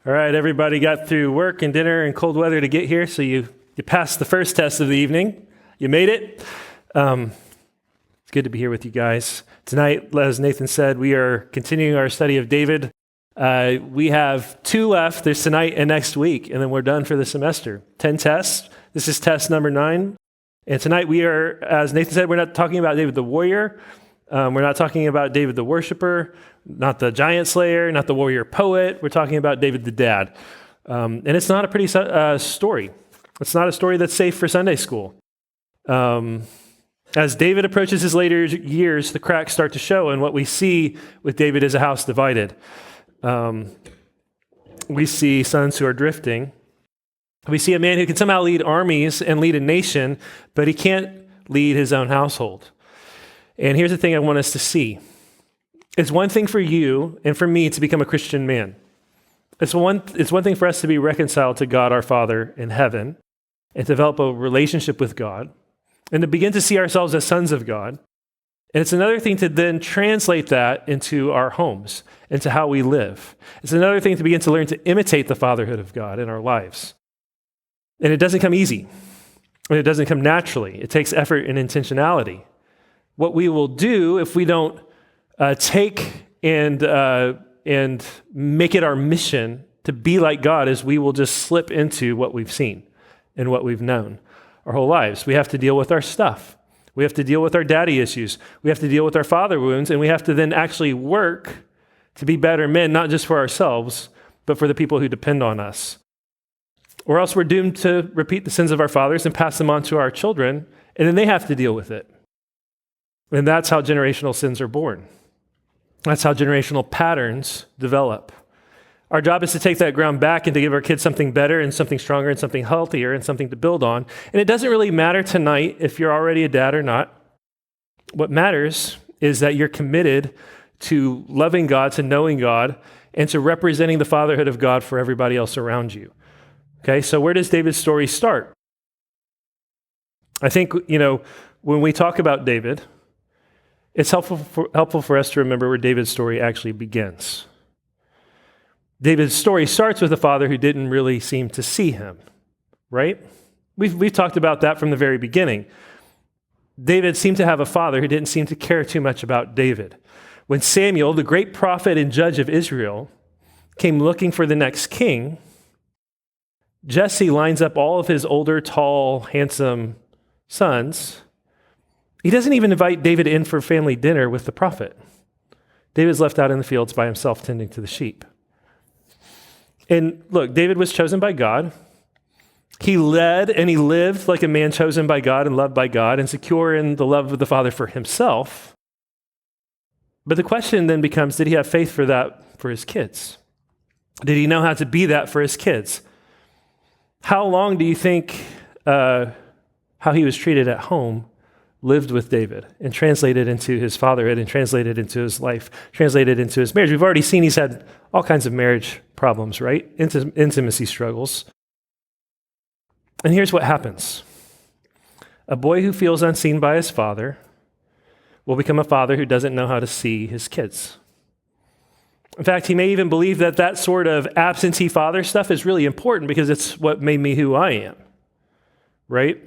All right, everybody got through work and dinner and cold weather to get here, so you passed the first test of the evening. You made it. It's good to be here with you guys. Tonight, as Nathan said, we are continuing our study of David. We have 2 left. There's tonight and next week, and then we're done for the semester. 10 tests. This is test number 9. And tonight we are, as Nathan said, we're not talking about David the warrior. We're not talking about David the worshiper, not the giant slayer, not the warrior poet. We're talking about David the dad. And it's not a pretty story. It's not a story that's safe for Sunday school. As David approaches his later years, the cracks start to show, and what we see with David is a house divided. We see sons who are drifting. We see a man who can somehow lead armies and lead a nation, but he can't lead his own household. And here's the thing I want us to see. It's one thing for you and for me to become a Christian man. It's one thing for us to be reconciled to God our Father in heaven and develop a relationship with God and to begin to see ourselves as sons of God. And it's another thing to then translate that into our homes, into how we live. It's another thing to begin to learn to imitate the fatherhood of God in our lives. And it doesn't come easy. And it doesn't come naturally. It takes effort and intentionality. What we will do if we don't take and make it our mission to be like God is we will just slip into what we've seen and what we've known our whole lives. We have to deal with our stuff. We have to deal with our daddy issues. We have to deal with our father wounds, and we have to then actually work to be better men, not just for ourselves, but for the people who depend on us. Or else we're doomed to repeat the sins of our fathers and pass them on to our children, and then they have to deal with it. And that's how generational sins are born. That's how generational patterns develop. Our job is to take that ground back and to give our kids something better and something stronger and something healthier and something to build on. And it doesn't really matter tonight if you're already a dad or not. What matters is that you're committed to loving God, to knowing God, and to representing the fatherhood of God for everybody else around you. Okay, so where does David's story start? I think, when we talk about David, it's helpful for us to remember where David's story actually begins. David's story starts with a father who didn't really seem to see him, right? We've talked about that from the very beginning. David seemed to have a father who didn't seem to care too much about David. When Samuel, the great prophet and judge of Israel, came looking for the next king, Jesse lines up all of his older, tall, handsome sons. He doesn't even invite David in for family dinner with the prophet. David's left out in the fields by himself tending to the sheep. And look, David was chosen by God. He led and he lived like a man chosen by God and loved by God and secure in the love of the Father for himself. But the question then becomes, did he have faith for that for his kids? Did he know how to be that for his kids? How long do you think how he was treated at home lived with David and translated into his fatherhood and translated into his life, translated into his marriage? We've already seen he's had all kinds of marriage problems, right? Intimacy struggles. And here's what happens. A boy who feels unseen by his father will become a father who doesn't know how to see his kids. In fact, he may even believe that sort of absentee father stuff is really important because it's what made me who I am, right?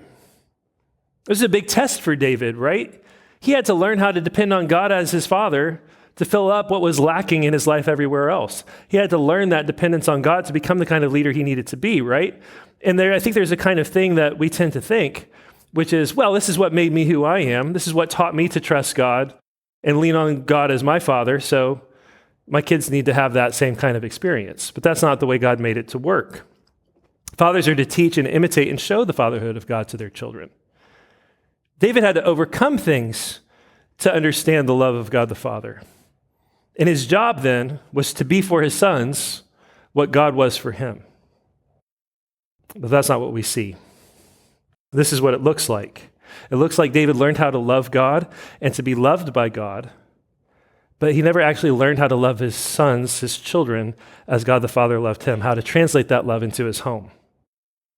This is a big test for David, right? He had to learn how to depend on God as his father to fill up what was lacking in his life everywhere else. He had to learn that dependence on God to become the kind of leader he needed to be, right? And I think there's a kind of thing that we tend to think, which is, well, this is what made me who I am. This is what taught me to trust God and lean on God as my father, so my kids need to have that same kind of experience. But that's not the way God made it to work. Fathers are to teach and imitate and show the fatherhood of God to their children. David had to overcome things to understand the love of God the Father. And his job then was to be for his sons what God was for him. But that's not what we see. This is what it looks like. It looks like David learned how to love God and to be loved by God, but he never actually learned how to love his sons, his children, as God the Father loved him, how to translate that love into his home.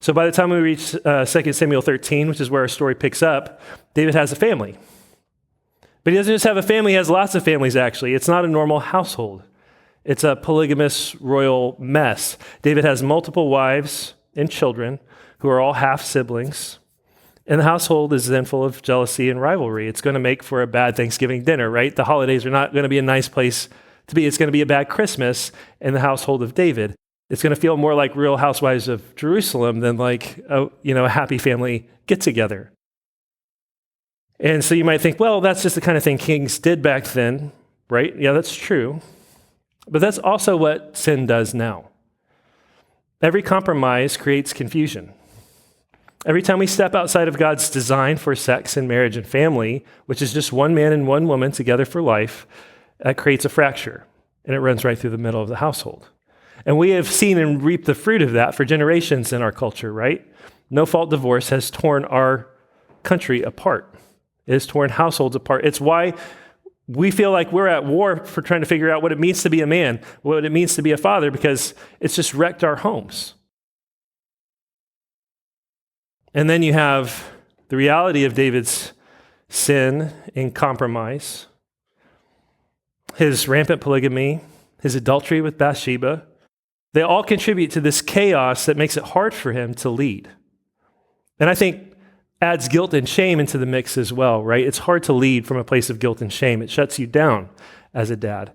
So by the time we reach 2 Samuel 13, which is where our story picks up, David has a family. But he doesn't just have a family, he has lots of families, actually. It's not a normal household. It's a polygamous royal mess. David has multiple wives and children who are all half siblings. And the household is then full of jealousy and rivalry. It's going to make for a bad Thanksgiving dinner, right? The holidays are not going to be a nice place to be. It's going to be a bad Christmas in the household of David. It's going to feel more like Real Housewives of Jerusalem than like a happy family get-together. And so you might think, well, that's just the kind of thing kings did back then, right? Yeah, that's true. But that's also what sin does now. Every compromise creates confusion. Every time we step outside of God's design for sex and marriage and family, which is just one man and one woman together for life, that creates a fracture, and it runs right through the middle of the household. And we have seen and reaped the fruit of that for generations in our culture, right? No-fault divorce has torn our country apart. It has torn households apart. It's why we feel like we're at war for trying to figure out what it means to be a man, what it means to be a father, because it's just wrecked our homes. And then you have the reality of David's sin and compromise, his rampant polygamy, his adultery with Bathsheba. They all contribute to this chaos that makes it hard for him to lead. And I think adds guilt and shame into the mix as well, right? It's hard to lead from a place of guilt and shame. It shuts you down as a dad.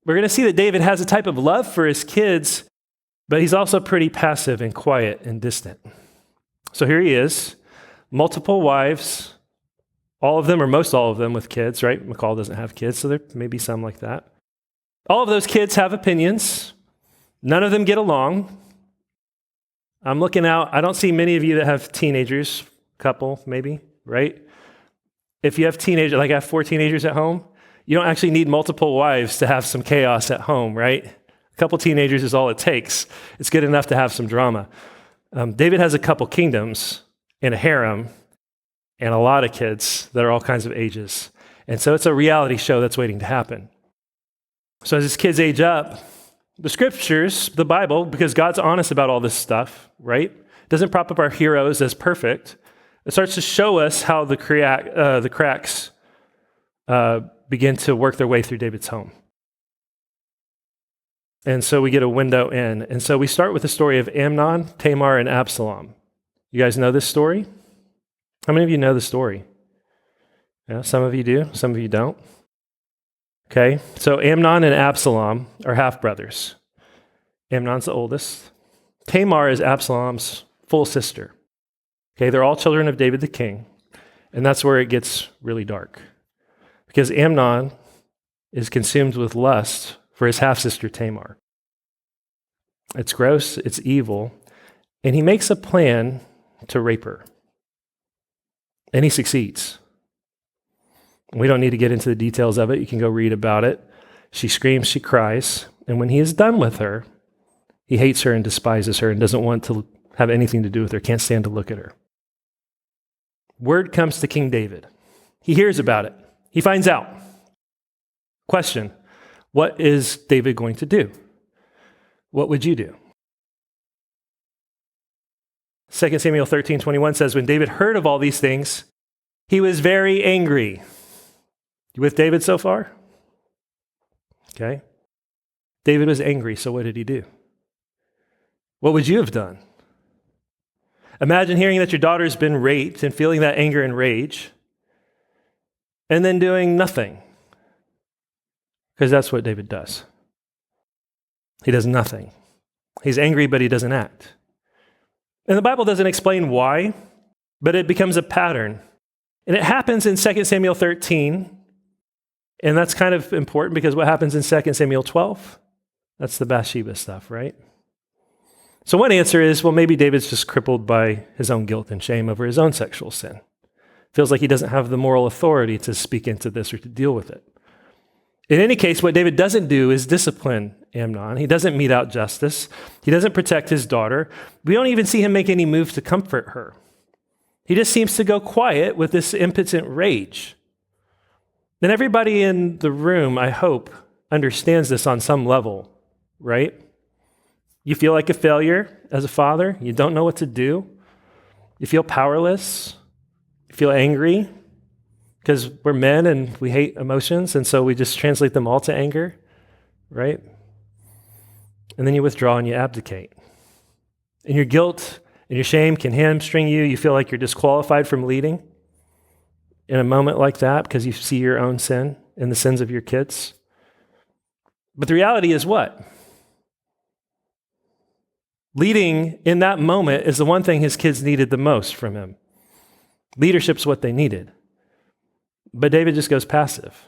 We're going to see that David has a type of love for his kids, but he's also pretty passive and quiet and distant. So here he is, multiple wives, all of them or most all of them with kids, right? McCall doesn't have kids, so there may be some like that. All of those kids have opinions. None of them get along. I'm looking out. I don't see many of you that have teenagers, couple maybe, right? If you have teenagers, like I have 4 teenagers at home, you don't actually need multiple wives to have some chaos at home, right? A couple teenagers is all it takes. It's good enough to have some drama. David has a couple kingdoms and a harem and a lot of kids that are all kinds of ages. And so it's a reality show that's waiting to happen. So as his kids age up, the scriptures, the Bible, because God's honest about all this stuff, right? Doesn't prop up our heroes as perfect. It starts to show us how the cracks begin to work their way through David's home. And so we get a window in. And so we start with the story of Amnon, Tamar, and Absalom. You guys know this story? How many of you know the story? Yeah, some of you do, some of you don't. Okay, so Amnon and Absalom are half-brothers. Amnon's the oldest. Tamar is Absalom's full sister. Okay, they're all children of David the king. And that's where it gets really dark. Because Amnon is consumed with lust for his half-sister Tamar. It's gross, it's evil, and he makes a plan to rape her. And he succeeds. We don't need to get into the details of it. You can go read about it. She screams, she cries, and when he is done with her, he hates her and despises her and doesn't want to have anything to do with her, can't stand to look at her. Word comes to King David. He hears about it. He finds out. Question: what is David going to do? What would you do? 2 Samuel 13:21 says, when David heard of all these things, he was very angry. You with David so far? Okay. David was angry, so what did he do? What would you have done? Imagine hearing that your daughter's been raped and feeling that anger and rage, and then doing nothing. Because that's what David does. He does nothing. He's angry, but he doesn't act. And the Bible doesn't explain why, but it becomes a pattern. And it happens in 2 Samuel 13, and that's kind of important because what happens in 2 Samuel 12? That's the Bathsheba stuff, right? So one answer is, well, maybe David's just crippled by his own guilt and shame over his own sexual sin. Feels like he doesn't have the moral authority to speak into this or to deal with it. In any case, what David doesn't do is discipline Amnon. He doesn't mete out justice. He doesn't protect his daughter. We don't even see him make any move to comfort her. He just seems to go quiet with this impotent rage. And everybody in the room, I hope, understands this on some level, right? You feel like a failure as a father. You don't know what to do. You feel powerless. You feel angry because we're men and we hate emotions, and so we just translate them all to anger, right? and then you withdraw and you abdicate. And your guilt and your shame can hamstring you. You feel like you're disqualified from leading in a moment like that because you see your own sin and the sins of your kids. But the reality is what? Leading in that moment is the one thing his kids needed the most from him. Leadership's what they needed. But David just goes passive.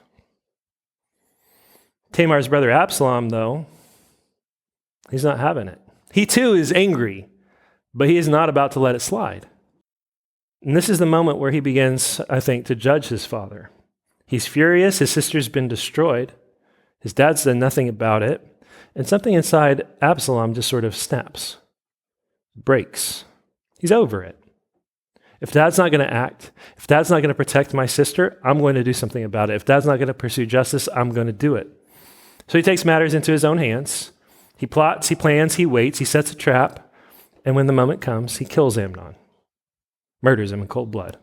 Tamar's brother Absalom, though, he's not having it. He too is angry, but he is not about to let it slide. And this is the moment where he begins, I think, to judge his father. He's furious. His sister's been destroyed. His dad's done nothing about it. And something inside Absalom just sort of snaps, breaks. He's over it. If dad's not going to act, if dad's not going to protect my sister, I'm going to do something about it. If dad's not going to pursue justice, I'm going to do it. So he takes matters into his own hands. He plots, he plans, he waits, he sets a trap. And when the moment comes, he kills Amnon, murders him in cold blood.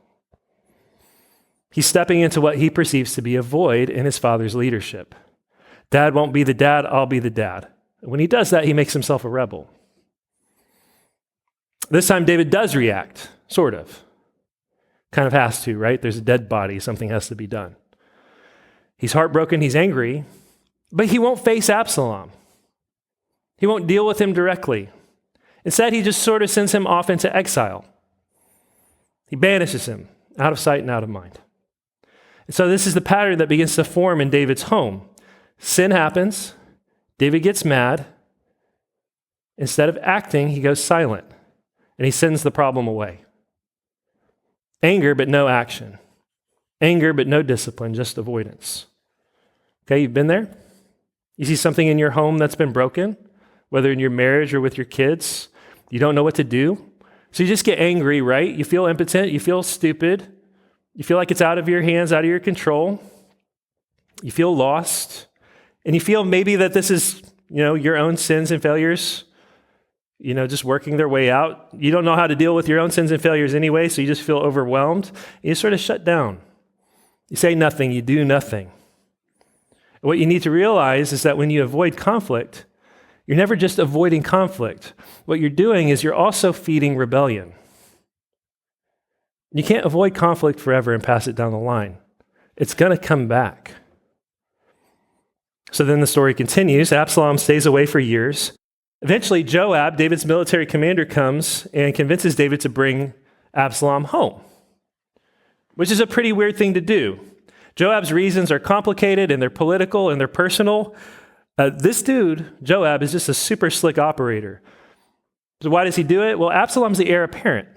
He's stepping into what he perceives to be a void in his father's leadership. Dad won't be the dad, I'll be the dad. When he does that, he makes himself a rebel. This time, David does react, sort of. Kind of has to, right? There's a dead body, something has to be done. He's heartbroken, he's angry, but he won't face Absalom. He won't deal with him directly. Instead, he just sort of sends him off into exile. He banishes him out of sight and out of mind. And so this is the pattern that begins to form in David's home. Sin happens. David gets mad. Instead of acting, he goes silent, and he sends the problem away. Anger, but no action. Anger, but no discipline, just avoidance. Okay, you've been there? You see something in your home that's been broken, whether in your marriage or with your kids. You don't know what to do. So you just get angry, right? You feel impotent. You feel stupid. You feel like it's out of your hands, out of your control. You feel lost. And you feel maybe that this is, your own sins and failures, just working their way out. You don't know how to deal with your own sins and failures anyway, so you just feel overwhelmed. You sort of shut down. You say nothing, you do nothing. What you need to realize is that when you avoid conflict, you're never just avoiding conflict. What you're doing is you're also feeding rebellion. You can't avoid conflict forever and pass it down the line. It's going to come back. So then the story continues. Absalom stays away for years. Eventually, Joab, David's military commander, comes and convinces David to bring Absalom home, which is a pretty weird thing to do. Joab's reasons are complicated, and they're political, and they're personal. This dude, Joab, is just a super slick operator. So why does he do it? Well, Absalom's the heir apparent.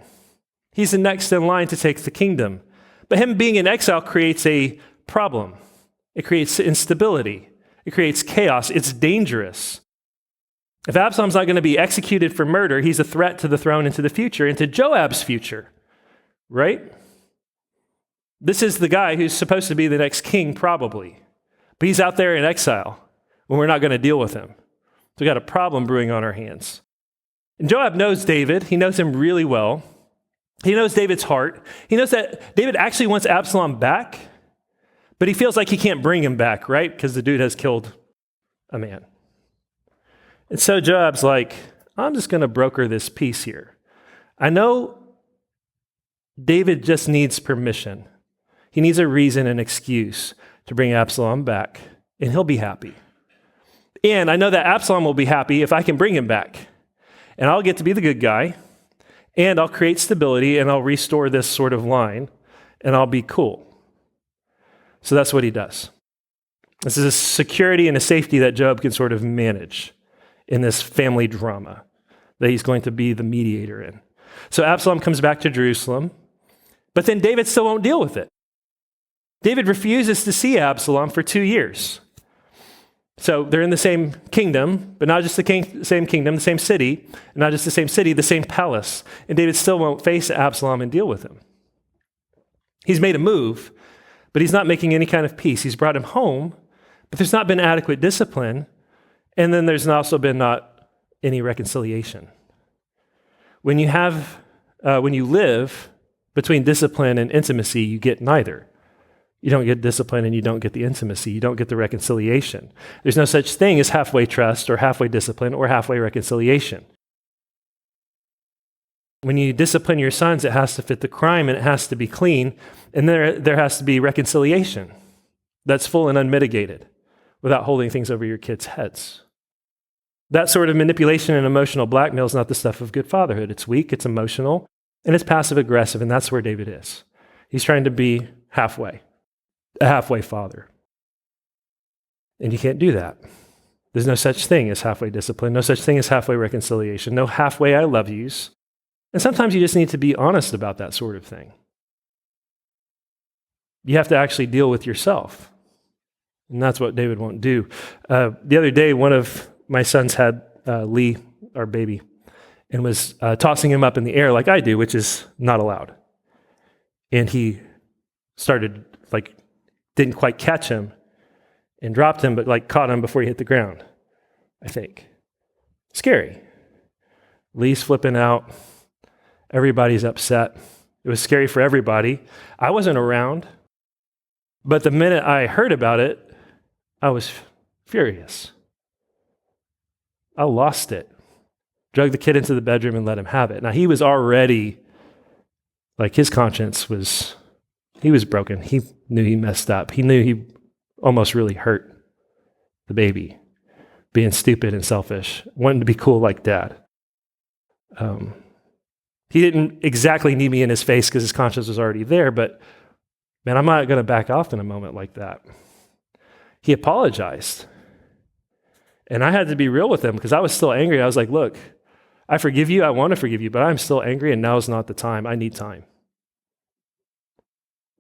He's the next in line to take the kingdom. But him being in exile creates a problem. It creates instability. It creates chaos. It's dangerous. If Absalom's not going to be executed for murder, he's a threat to the throne and to the future, and to Joab's future, right? This is the guy who's supposed to be the next king, probably. But he's out there in exile when we're not going to deal with him. So we've got a problem brewing on our hands. And Joab knows David. He knows him really well. He knows David's heart. He knows that David actually wants Absalom back, but he feels like he can't bring him back, right? Because the dude has killed a man. And so Joab's like, I'm just going to broker this peace here. I know David just needs permission. He needs a reason, an excuse to bring Absalom back, and he'll be happy. And I know that Absalom will be happy if I can bring him back. And I'll get to be the good guy, and I'll create stability, and I'll restore this sort of line, and I'll be cool. So that's what he does. This is a security and a safety that Joab can sort of manage in this family drama that he's going to be the mediator in. So Absalom comes back to Jerusalem, but then David still won't deal with it. David refuses to see Absalom for 2 years. So they're in the same kingdom, but not just the same kingdom, the same city, and not just the same city, the same palace. And David still won't face Absalom and deal with him. He's made a move, but he's not making any kind of peace. He's brought him home, but there's not been adequate discipline, and then there's also been not any reconciliation. When you live between discipline and intimacy, you get neither. You don't get discipline and you don't get the intimacy. You don't get the reconciliation. There's no such thing as halfway trust or halfway discipline or halfway reconciliation. When you discipline your sons, it has to fit the crime and it has to be clean. And there has to be reconciliation that's full and unmitigated without holding things over your kids' heads. That sort of manipulation and emotional blackmail is not the stuff of good fatherhood. It's weak, it's emotional, and it's passive aggressive, and that's where David is. He's trying to be halfway, a halfway father. And you can't do that. There's no such thing as halfway discipline, no such thing as halfway reconciliation, no halfway I love yous. And sometimes you just need to be honest about that sort of thing. You have to actually deal with yourself. And that's what David won't do. The other day, one of my sons had Lee, our baby, and was tossing him up in the air like I do, which is not allowed. And he started, didn't quite catch him and dropped him, but caught him before he hit the ground, I think. Scary. Lee's flipping out. Everybody's upset. It was scary for everybody. I wasn't around, but the minute I heard about it, I was furious. I lost it. Drug the kid into the bedroom and let him have it. Now, he was already, his conscience was, he was broken. He knew he messed up. He knew he almost really hurt the baby, being stupid and selfish, wanting to be cool like dad. He didn't exactly need me in his face because his conscience was already there, but man, I'm not going to back off in a moment like that. He apologized. And I had to be real with him because I was still angry. I was like, look, I forgive you. I want to forgive you, but I'm still angry and now's not the time. I need time.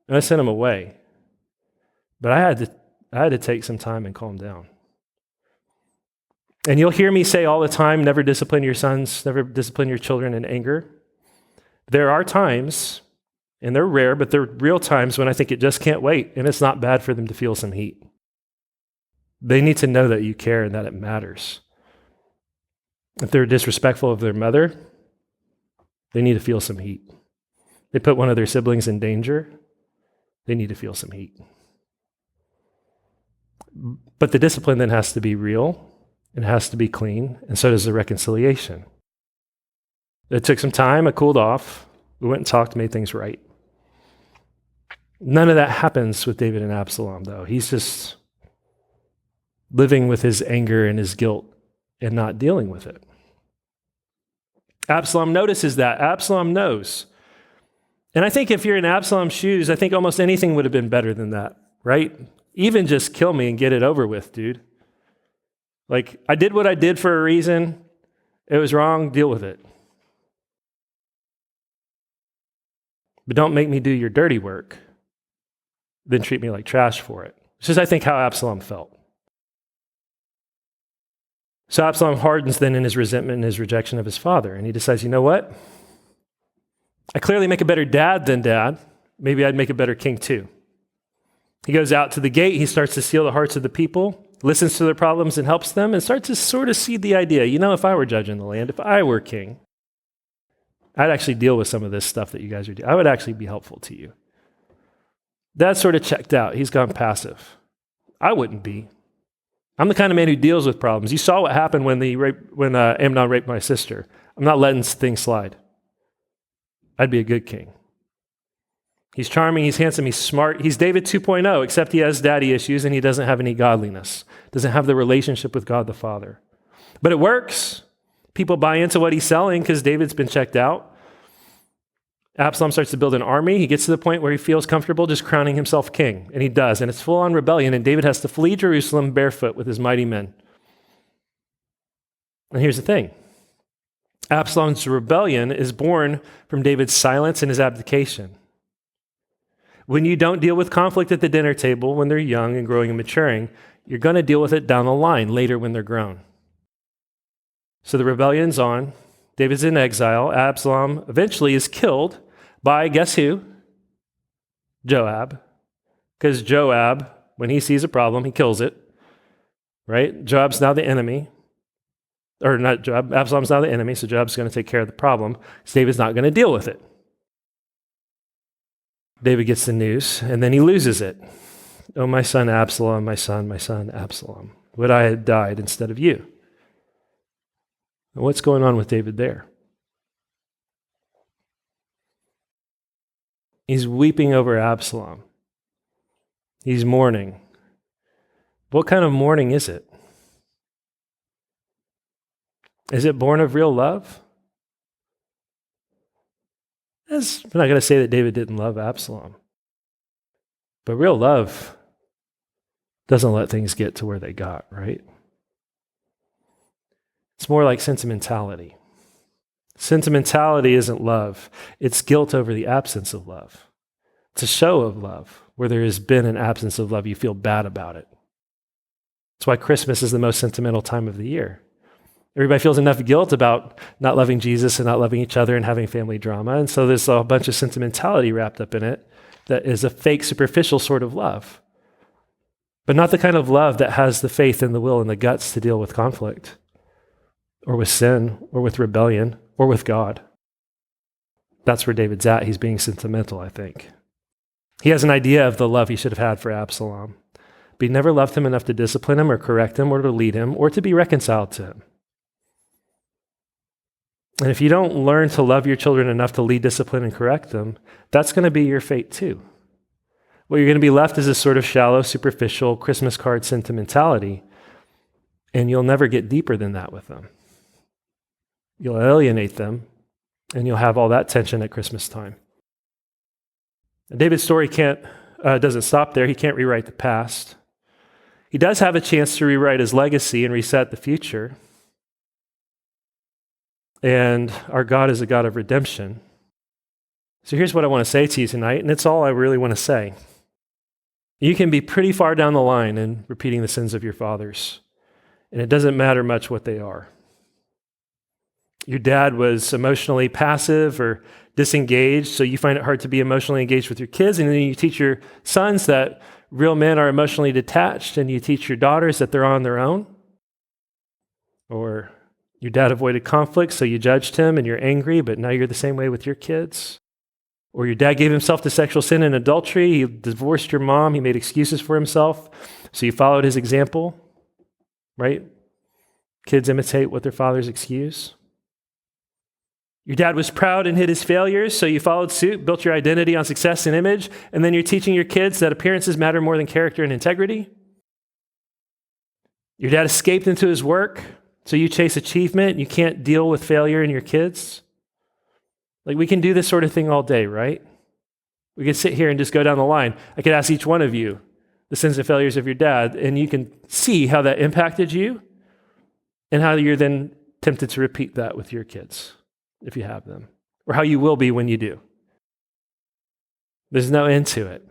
And I sent him away. But I had to take some time and calm down. And you'll hear me say all the time, never discipline your sons, never discipline your children in anger. There are times, and they're rare, but they're real times when I think it just can't wait, and it's not bad for them to feel some heat. They need to know that you care and that it matters. If they're disrespectful of their mother, they need to feel some heat. They put one of their siblings in danger, they need to feel some heat. But the discipline then has to be real, it has to be clean, and so does the reconciliation. It took some time, I cooled off, we went and talked, made things right. None of that happens with David and Absalom, though. He's just living with his anger and his guilt and not dealing with it. Absalom notices that. Absalom knows. And I think if you're in Absalom's shoes, I think almost anything would have been better than that, right? Even just kill me and get it over with, dude. I did what I did for a reason. It was wrong, deal with it. But don't make me do your dirty work, then treat me like trash for it. Which is, I think, how Absalom felt. So Absalom hardens then in his resentment and his rejection of his father. And he decides, you know what? I clearly make a better dad than dad. Maybe I'd make a better king too. He goes out to the gate. He starts to seal the hearts of the people, listens to their problems and helps them, and starts to sort of seed the idea, if I were judging the land, if I were king, I'd actually deal with some of this stuff that you guys are doing. I would actually be helpful to you. That's sort of checked out. He's gone passive. I wouldn't be. I'm the kind of man who deals with problems. You saw what happened when Amnon raped my sister. I'm not letting things slide. I'd be a good king. He's charming, he's handsome, he's smart. He's David 2.0, except he has daddy issues and he doesn't have any godliness. Doesn't have the relationship with God the Father. But it works. People buy into what he's selling because David's been checked out. Absalom starts to build an army. He gets to the point where he feels comfortable just crowning himself king, and he does, and it's full-on rebellion, and David has to flee Jerusalem barefoot with his mighty men. And here's the thing. Absalom's rebellion is born from David's silence and his abdication. When you don't deal with conflict at the dinner table when they're young and growing and maturing, you're going to deal with it down the line, later when they're grown. So the rebellion's on. David's in exile. Absalom eventually is killed by, guess who? Joab. Because Joab, when he sees a problem, he kills it. Right? Joab's now the enemy. Or not Joab, Absalom's now the enemy, so Joab's going to take care of the problem. So David's not going to deal with it. David gets the news, and then he loses it. Oh, my son Absalom, my son Absalom. Would I had died instead of you? And what's going on with David there? He's weeping over Absalom. He's mourning. What kind of mourning is it? Is it born of real love? I'm not going to say that David didn't love Absalom. But real love doesn't let things get to where they got, right? It's more like sentimentality. Sentimentality isn't love. It's guilt over the absence of love. It's a show of love. Where there has been an absence of love, you feel bad about it. That's why Christmas is the most sentimental time of the year. Everybody feels enough guilt about not loving Jesus and not loving each other and having family drama. And so there's a bunch of sentimentality wrapped up in it that is a fake, superficial sort of love. But not the kind of love that has the faith and the will and the guts to deal with conflict or with sin or with rebellion or with God. That's where David's at. He's being sentimental, I think. He has an idea of the love he should have had for Absalom, but he never loved him enough to discipline him or correct him or to lead him or to be reconciled to him. And if you don't learn to love your children enough to lead, discipline, and correct them, that's going to be your fate too. What you're going to be left is this sort of shallow, superficial Christmas card sentimentality, and you'll never get deeper than that with them. You'll alienate them, and you'll have all that tension at Christmas time. David's story doesn't stop there. He can't rewrite the past. He does have a chance to rewrite his legacy and reset the future. And our God is a God of redemption. So here's what I want to say to you tonight, and it's all I really want to say. You can be pretty far down the line in repeating the sins of your fathers, and it doesn't matter much what they are. Your dad was emotionally passive or disengaged, so you find it hard to be emotionally engaged with your kids, and then you teach your sons that real men are emotionally detached, and you teach your daughters that they're on their own. Or your dad avoided conflict, so you judged him and you're angry, but now you're the same way with your kids. Or your dad gave himself to sexual sin and adultery, he divorced your mom, he made excuses for himself, so you followed his example, right? Kids imitate what their fathers excuse. Your dad was proud and hid his failures, so you followed suit, built your identity on success and image, and then you're teaching your kids that appearances matter more than character and integrity. Your dad escaped into his work, so you chase achievement. You can't deal with failure in your kids. Like, we can do this sort of thing all day, right? We could sit here and just go down the line. I could ask each one of you the sins and failures of your dad, and you can see how that impacted you and how you're then tempted to repeat that with your kids, if you have them, or how you will be when you do. There's no end to it.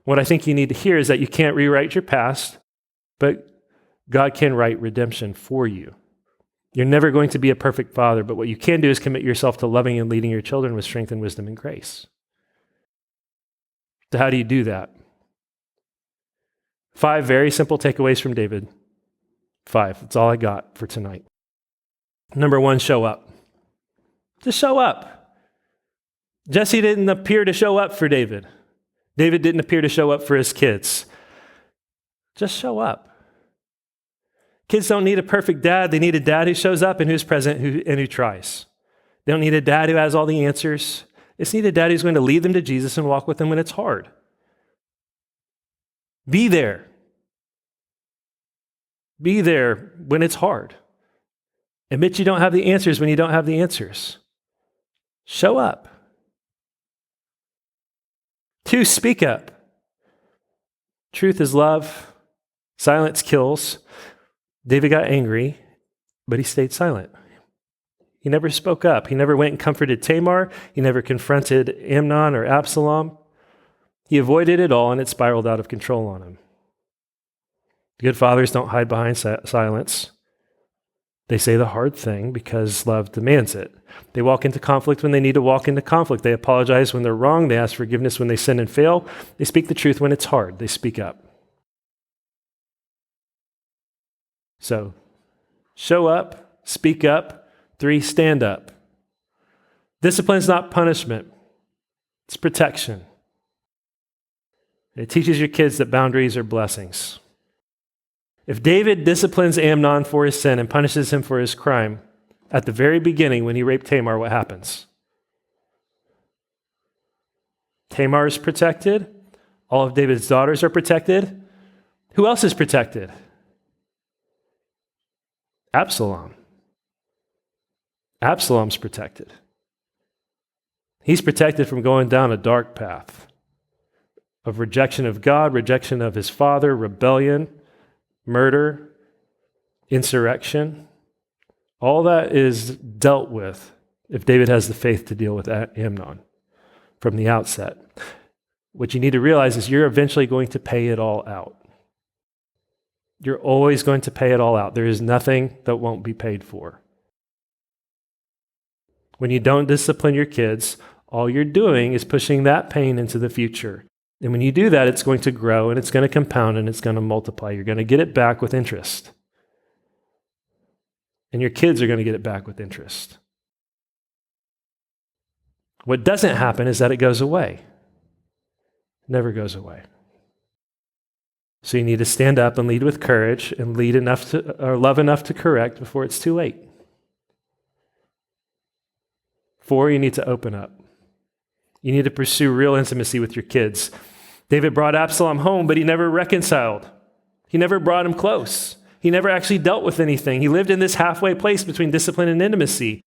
What I think you need to hear is that you can't rewrite your past, but God can write redemption for you. You're never going to be a perfect father, but what you can do is commit yourself to loving and leading your children with strength and wisdom and grace. So how do you do that? 5 very simple takeaways from David. 5. That's all I got for tonight. Number 1, show up. Just show up. Jesse didn't appear to show up for David. David didn't appear to show up for his kids. Just show up. Kids don't need a perfect dad. They need a dad who shows up and who's present and who tries. They don't need a dad who has all the answers. They just need a dad who's going to lead them to Jesus and walk with them when it's hard. Be there. Be there when it's hard. Admit you don't have the answers when you don't have the answers. Show up. 2, speak up. Truth is love. Silence kills. David got angry, but he stayed silent. He never spoke up. He never went and comforted Tamar. He never confronted Amnon or Absalom. He avoided it all, and it spiraled out of control on him. Good fathers don't hide behind silence. They say the hard thing because love demands it. They walk into conflict when they need to walk into conflict. They apologize when they're wrong. They ask forgiveness when they sin and fail. They speak the truth when it's hard. They speak up. So, show up, speak up. 3, stand up. Discipline is not punishment. It's protection. It teaches your kids that boundaries are blessings. If David disciplines Amnon for his sin and punishes him for his crime, at the very beginning when he raped Tamar, what happens? Tamar is protected. All of David's daughters are protected. Who else is protected? Absalom. Absalom's protected. He's protected from going down a dark path of rejection of God, rejection of his father, rebellion, murder, insurrection. All that is dealt with if David has the faith to deal with Amnon from the outset. What you need to realize is you're eventually going to pay it all out. You're always going to pay it all out. There is nothing that won't be paid for. When you don't discipline your kids, all you're doing is pushing that pain into the future. And when you do that, it's going to grow and it's going to compound and it's going to multiply. You're going to get it back with interest. And your kids are going to get it back with interest. What doesn't happen is that it goes away. It never goes away. So you need to stand up and lead with courage and lead enough to, or love enough to correct before it's too late. 4, you need to open up. You need to pursue real intimacy with your kids. David brought Absalom home, but he never reconciled. He never brought him close. He never actually dealt with anything. He lived in this halfway place between discipline and intimacy.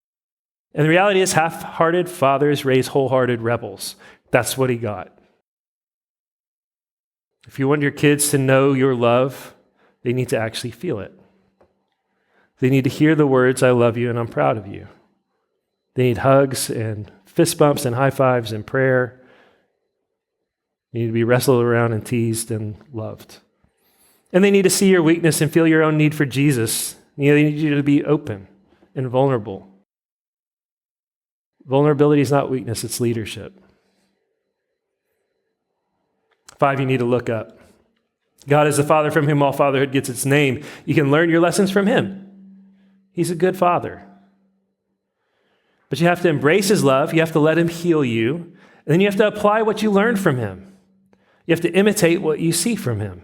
And the reality is half-hearted fathers raise wholehearted rebels. That's what he got. If you want your kids to know your love, they need to actually feel it. They need to hear the words, I love you and I'm proud of you. They need hugs and fist bumps and high fives and prayer. You need to be wrestled around and teased and loved. And they need to see your weakness and feel your own need for Jesus. They need you to be open and vulnerable. Vulnerability is not weakness, it's leadership. 5, you need to look up. God is the Father from whom all fatherhood gets its name. You can learn your lessons from him. He's a good father. But you have to embrace his love. You have to let him heal you. And then you have to apply what you learned from him. You have to imitate what you see from him.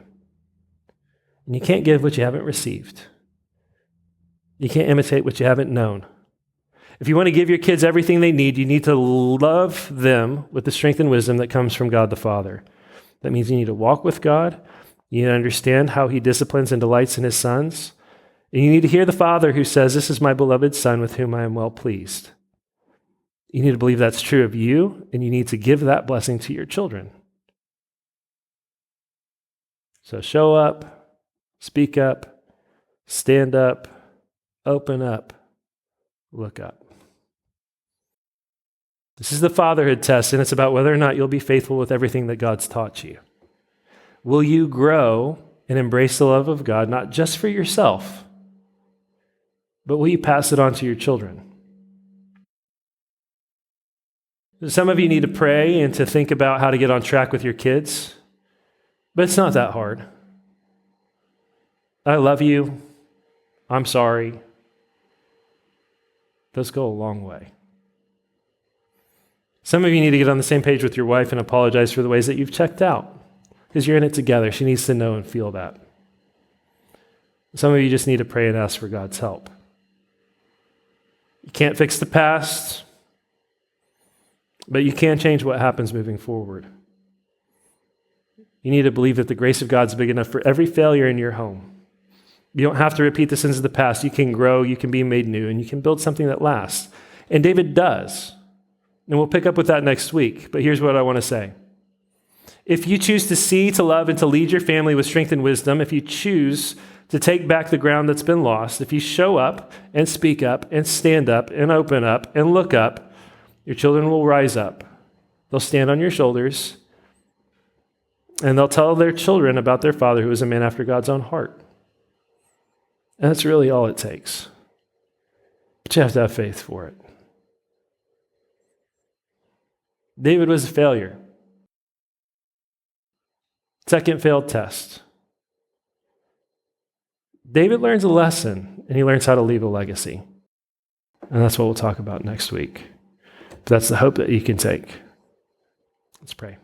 And you can't give what you haven't received. You can't imitate what you haven't known. If you want to give your kids everything they need, you need to love them with the strength and wisdom that comes from God the Father. That means you need to walk with God. You need to understand how he disciplines and delights in his sons. And you need to hear the Father who says, this is my beloved Son with whom I am well pleased. You need to believe that's true of you, and you need to give that blessing to your children. So show up, speak up, stand up, open up, look up. This is the fatherhood test, and it's about whether or not you'll be faithful with everything that God's taught you. Will you grow and embrace the love of God, not just for yourself, but will you pass it on to your children? Some of you need to pray and to think about how to get on track with your kids, but it's not that hard. I love you. I'm sorry. Those go a long way. Some of you need to get on the same page with your wife and apologize for the ways that you've checked out, because you're in it together. She needs to know and feel that. Some of you just need to pray and ask for God's help. You can't fix the past, but you can change what happens moving forward. You need to believe that the grace of God's big enough for every failure in your home. You don't have to repeat the sins of the past. You can grow, you can be made new, and you can build something that lasts. And David does. And we'll pick up with that next week. But here's what I want to say. If you choose to see, to love, and to lead your family with strength and wisdom, if you choose to take back the ground that's been lost, if you show up and speak up and stand up and open up and look up, your children will rise up. They'll stand on your shoulders, and they'll tell their children about their father who is a man after God's own heart. And that's really all it takes. But you have to have faith for it. David was a failure. Second failed test. David learns a lesson, and he learns how to leave a legacy. And that's what we'll talk about next week. But that's the hope that you can take. Let's pray.